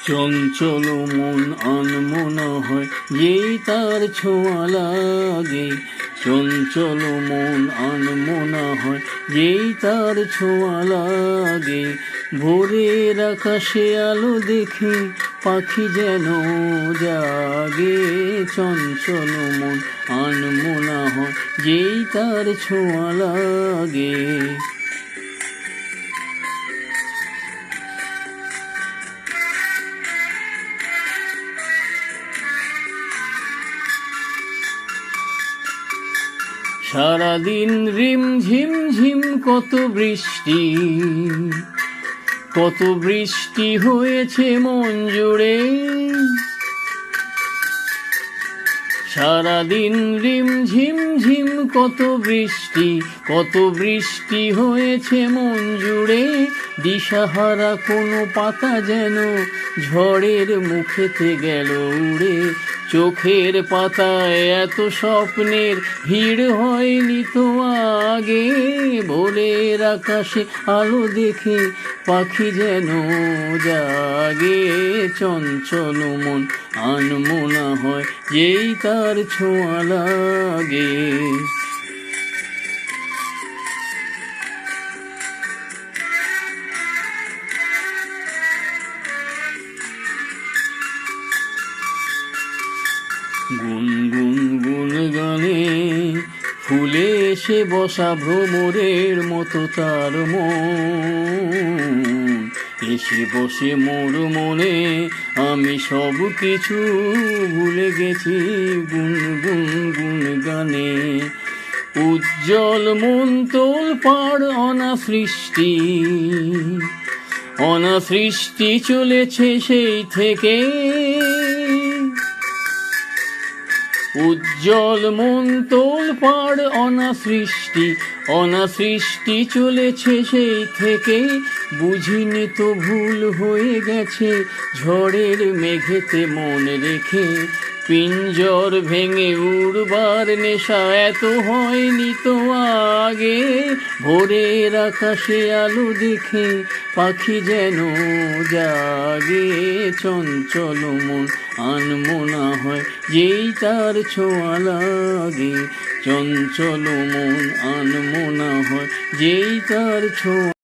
চঞ্চল মন আনমনা হয় যেই তার ছোঁয়া লাগে। চঞ্চল মন আনমনা হয় যেই তার ছোঁয়া লাগে। ভোরের আকাশে আলো দেখে পাখি যেন জাগে। চঞ্চল মন আনমনা হয় যেই তার ছোঁয়া লাগে। সারাদিন রিম ঝিম ঝিম কত বৃষ্টি, কত বৃষ্টি হয়েছে মন জুড়ে। সারাদিন রিম ঝিম ঝিম কত বৃষ্টি, কত বৃষ্টি হয়েছে মন জুড়ে। দিশাহারা কোনো পাতা যেন ঝড়ের মুখেতে গেল উড়ে। চোখের পাতায় এত স্বপ্নের ভিড় হয়নি তো আগে। ভোরের আকাশে আলো দেখে পাখি যেন জাগে। চঞ্চল মন আনমনা হয় যেই তার ছোঁয়া লাগে। গুনগুন গুন গানে ফুলে এসে বসা ভ্রমরের মতো তার মন। এসে বসে মোর মনে আমি সব কিছু ভুলে গেছি গুনগুন গুন গানে। উজ্জ্বল মন তোল পাড় অনাসৃষ্টি, অনাসৃষ্টি চলেছে সেই থেকে। উজ্জ্বল মন তোল পাড় অনাসৃষ্টি, অনাসৃষ্টি চলেছে সেই থেকে। বুঝিনি তো ভুল হয়ে গেছে ঝড়ের মেঘেতে মন রেখে। পিঞ্জর ভেঙে উড়বার নেশা এত হয়নি তো আগে। ভোরের আকাশে আলো দেখে পাখি যেন জাগে। চঞ্চল মন আনমনা হয় যেই তার ছোঁয়া লাগে। চঞ্চল মন আনমনা হয় যেই তার ছোঁয়া।